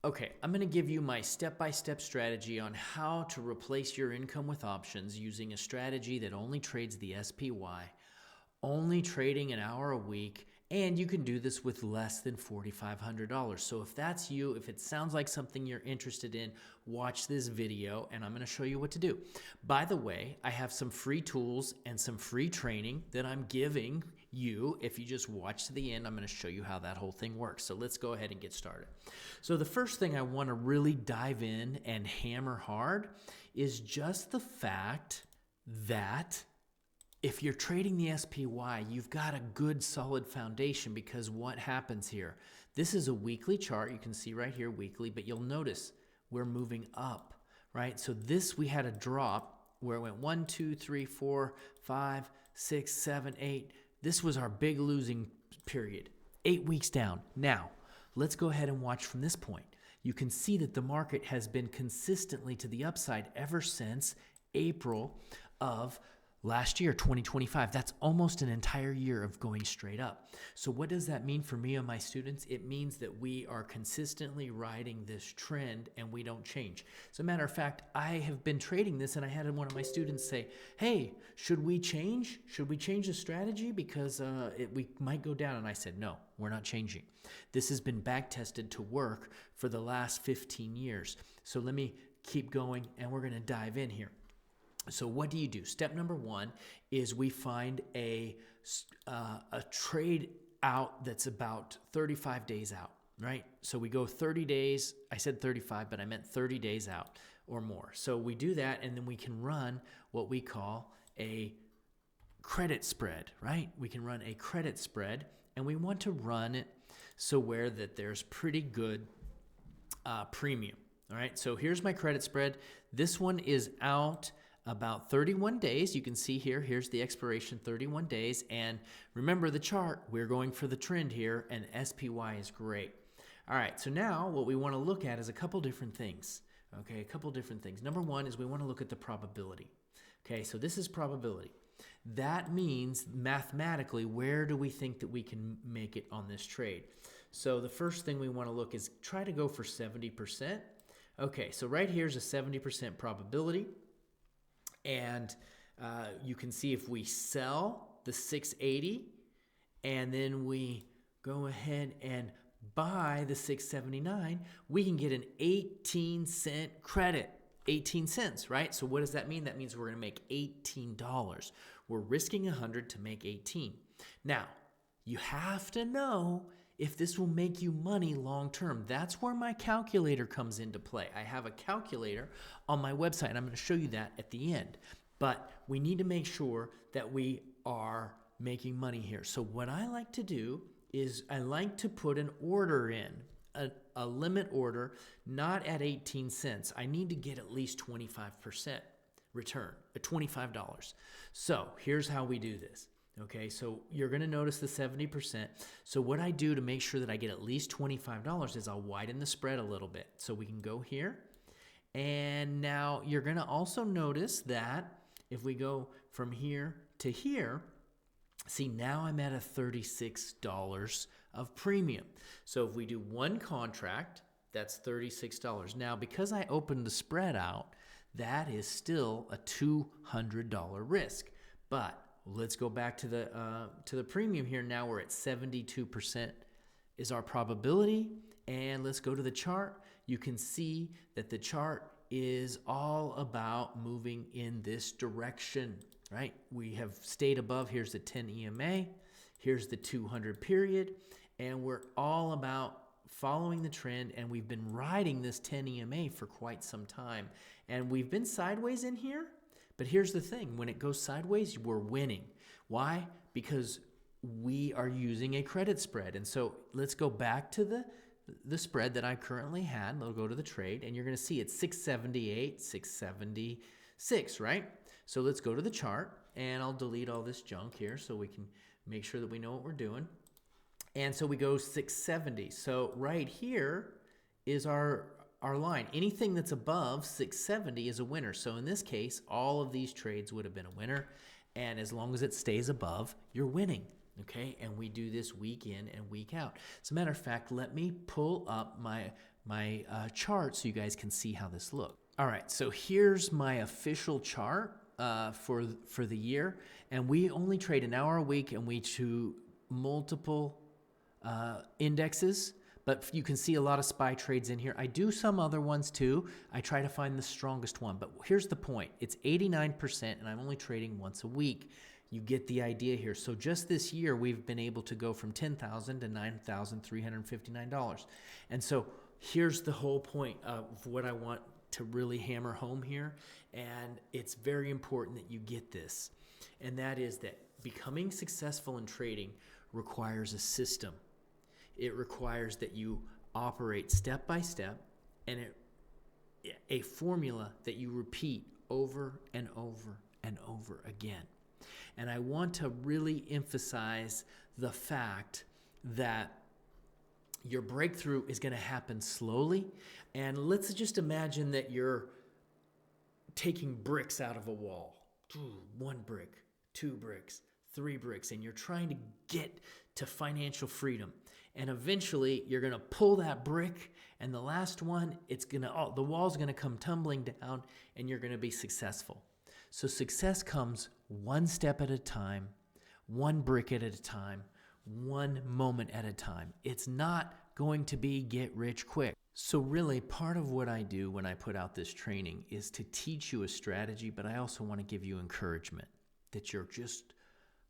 Okay, I'm going to give you my step-by-step strategy on how to replace your income with options using a strategy that only trades the SPY, only trading an hour a week, and you can do this with less than $4,500. So if that's you, if it sounds like something you're interested in, watch this video and I'm going to show you what to do. By the way, I have some free tools and some free training that I'm giving you. If you just watch to the end, I'm going to show you how that whole thing works. So let's go ahead and get started. So the first thing I want to really dive in and hammer hard is just the fact that if you're trading the SPY, you've got a good solid foundation, because what happens here? This is a weekly chart. You can see right here weekly, but you'll notice we're moving up, right? So this, we had a drop where it went 1, 2, 3, 4, 5, 6, 7, 8. This was our big losing period, 8 weeks down. Now, let's go ahead and watch from this point. You can see that the market has been consistently to the upside ever since April of last year, 2025. That's almost an entire year of going straight up. So what does that mean for me and my students? It means that we are consistently riding this trend and we don't change. As a matter of fact, I have been trading this, and I had one of my students say, hey, should we change? Should we change the strategy? Because we might go down. And I said, no, we're not changing. This has been back tested to work for the last 15 years. So let me keep going and we're going to dive in here. So what do you do? Step number one is we find a trade out that's about 35 days out, right? So we go 30 days. I said 35, but I meant 30 days out or more. So we do that, and then we can run what we call a credit spread, right? We can run a credit spread, and we want to run it so where that there's pretty good premium, all right? So here's my credit spread. This one is out about 31 days. You can see here, here's the expiration, 31 days. And remember the chart, we're going for the trend here, and SPY is great. All right, so now what we want to look at is a couple different things. Okay, a couple different things. Number one is we want to look at the probability. Okay, so this is probability. That means mathematically, where do we think that we can make it on this trade? So the first thing we want to look is try to go for 70%. Okay, so right here is a 70% probability. And you can see if we sell the 680 and then we go ahead and buy the 679, we can get an 18-cent credit. 18 cents, right? So what does that mean? That means we're going to make $18. We're risking 100 to make 18. Now, you have to know if this will make you money long term. That's where my calculator comes into play. I have a calculator on my website, and I'm going to show you that at the end. But we need to make sure that we are making money here. So what I like to do is I like to put an order in, a limit order, not at 18 cents. I need to get at least 25% return, $25. So here's how we do this. Okay, so you're going to notice the 70%. So what I do to make sure that I get at least $25 is I'll widen the spread a little bit. So we can go here. And now you're going to also notice that if we go from here to here, see, now I'm at a $36 of premium. So if we do one contract, that's $36. Now, because I opened the spread out, that is still a $200 risk. But let's go back to the premium here. Now we're at 72% is our probability. And let's go to the chart. You can see that the chart is all about moving in this direction, right? We have stayed above. Here's the 10 EMA. Here's the 200 period. And we're all about following the trend, and we've been riding this 10 EMA for quite some time. And we've been sideways in here. But here's the thing, when it goes sideways, we're winning. Why? Because we are using a credit spread. And so let's go back to the spread that I currently had. I'll go to the trade, and you're going to see it's 678, 676, right? So let's go to the chart, and I'll delete all this junk here so we can make sure that we know what we're doing. And so we go 670. So right here is our line. Anything that's above 670 is a winner. So in this case, all of these trades would have been a winner. And as long as it stays above, you're winning. Okay, and we do this week in and week out. As a matter of fact, let me pull up my chart so you guys can see how this looks. All right, so here's my official chart for the year, and we only trade an hour a week, and we do multiple indexes, but you can see a lot of SPY trades in here. I do some other ones too. I try to find the strongest one, but here's the point. It's 89%, and I'm only trading once a week. You get the idea here. So just this year, we've been able to go from $10,000 to $9,359. And so here's the whole point of what I want to really hammer home here. And it's very important that you get this. And that is that becoming successful in trading requires a system. It requires that you operate step by step, and a formula that you repeat over and over and over again. And I want to really emphasize the fact that your breakthrough is going to happen slowly. And let's just imagine that you're taking bricks out of a wall. 1 brick, 2 bricks, 3 bricks, and you're trying to get to financial freedom. And eventually you're going to pull that brick, and the last one, the wall's going to come tumbling down, and you're going to be successful. So success comes one step at a time, one brick at a time, one moment at a time. It's not going to be get rich quick. So really, part of what I do when I put out this training is to teach you a strategy, but I also want to give you encouragement that you're just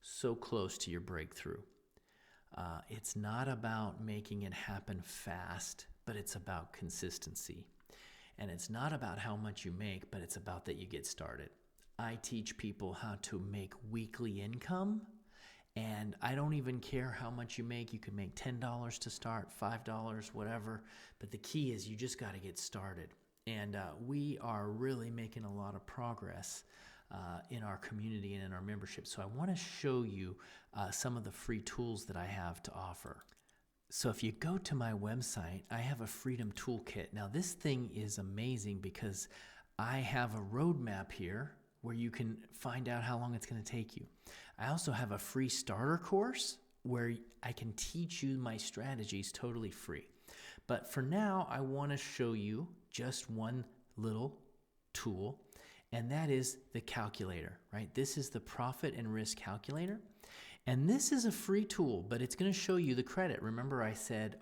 so close to your breakthrough. It's not about making it happen fast, but it's about consistency. And it's not about how much you make, but it's about that you get started. I teach people how to make weekly income, and I don't even care how much you make. You can make $10 to start, $5, whatever, but the key is you just got to get started. And we are really making a lot of progress in our community and in our membership. So I want to show you some of the free tools that I have to offer. So if you go to my website, I have a Freedom Toolkit. Now this thing is amazing because I have a roadmap here where you can find out how long it's going to take you. I also have a free starter course where I can teach you my strategies totally free. But for now, I want to show you just one little tool, and that is the calculator, right? This is the profit and risk calculator. And this is a free tool, but it's going to show you the credit. Remember I said,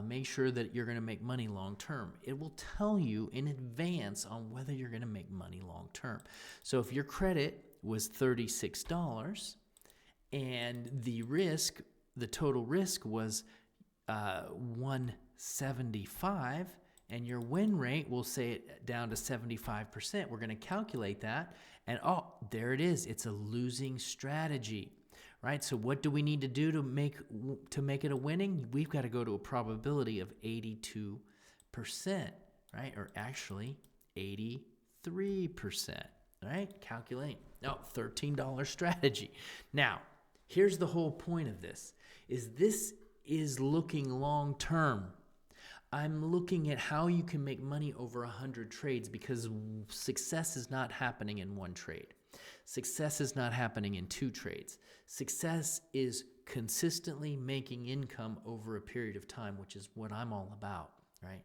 make sure that you're going to make money long term. It will tell you in advance on whether you're going to make money long term. So if your credit was $36 and the total risk was 175, and your win rate, we'll say it down to 75%. We're going to calculate that, and there it is. It's a losing strategy, right? So what do we need to do to make it a winning? We've got to go to a probability of 82%, right? Or actually 83%, right? Calculate. No, $13 strategy. Now, here's the whole point of this is looking long term. I'm looking at how you can make money over 100 trades, because success is not happening in one trade. Success is not happening in 2 trades. Success is consistently making income over a period of time, which is what I'm all about, right?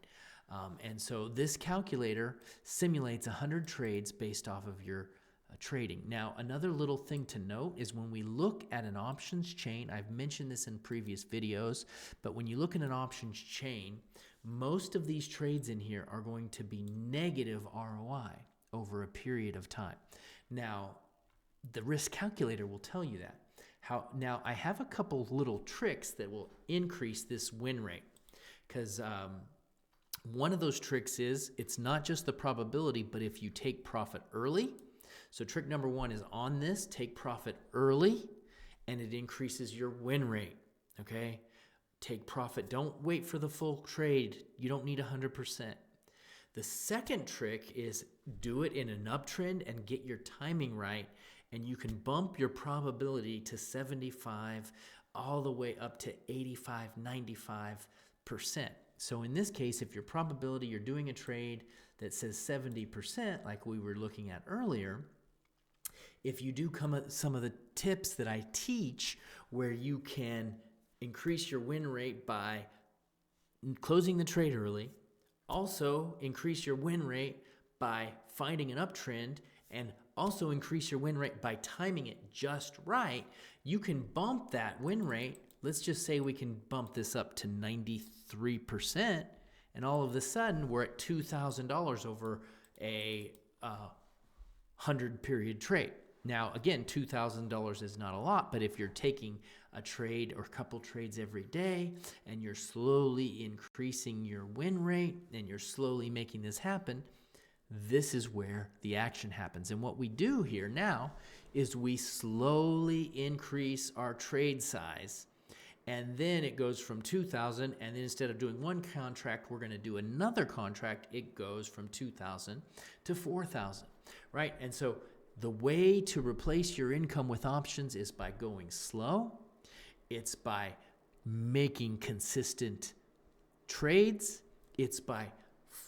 And so this calculator simulates 100 trades based off of your trading. Now, another little thing to note is when we look at an options chain, I've mentioned this in previous videos, but when you look at an options chain, most of these trades in here are going to be negative ROI over a period of time. Now, the risk calculator will tell you that. Now, I have a couple little tricks that will increase this win rate, because one of those tricks is it's not just the probability, but if you take profit early. So trick number 1 is on this, take profit early, and it increases your win rate, okay? Take profit. Don't wait for the full trade. You don't need 100%. The second trick is do it in an uptrend and get your timing right, and you can bump your probability to 75 all the way up to 85, 95%. So in this case, if your probability, you're doing a trade that says 70%, like we were looking at earlier, if you do some of the tips that I teach where you can increase your win rate by closing the trade early, also increase your win rate by finding an uptrend, and also increase your win rate by timing it just right, you can bump that win rate. Let's just say we can bump this up to 93%, and all of a sudden we're at $2,000 over a 100-period trade. Now, again, $2,000 is not a lot, but if you're taking a trade or a couple trades every day and you're slowly increasing your win rate and you're slowly making this happen, this is where the action happens. And what we do here now is we slowly increase our trade size, and then it goes from 2,000, and then instead of doing one contract, we're going to do another contract. It goes from 2,000 to 4,000, right? And so the way to replace your income with options is by going slow. It's by making consistent trades. It's by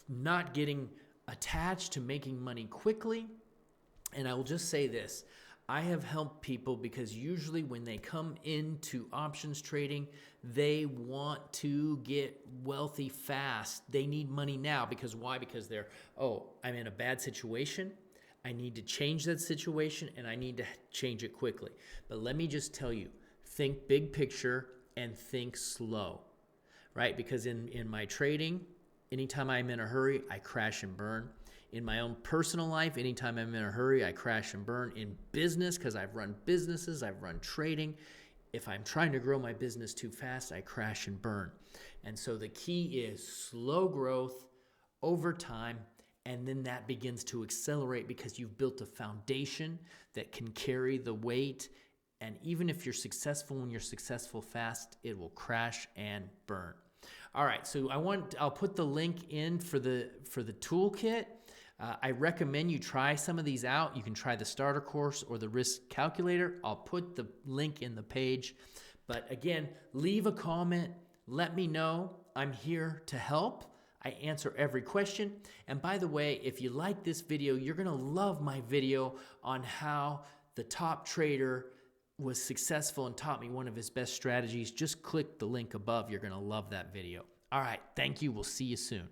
not getting attached to making money quickly. And I will just say this. I have helped people because usually when they come into options trading, they want to get wealthy fast. They need money now because why? Because they're, I'm in a bad situation. I need to change that situation and I need to change it quickly. But let me just tell you, think big picture and think slow, right? Because in my trading, anytime I'm in a hurry, I crash and burn. In my own personal life, anytime I'm in a hurry, I crash and burn. In business, because I've run businesses, I've run trading. If I'm trying to grow my business too fast, I crash and burn. And so the key is slow growth over time, and then that begins to accelerate because you've built a foundation that can carry the weight. And even if you're successful, when you're successful fast, it will crash and burn. All right, so I'll put the link in for the toolkit. I recommend you try some of these out. You can try the starter course or the risk calculator. I'll put the link in the page. But again, leave a comment. Let me know. I'm here to help. I answer every question. And by the way, if you like this video, you're going to love my video on how the top trader was successful and taught me one of his best strategies. Just click the link above. You're going to love that video. All right. Thank you. We'll see you soon.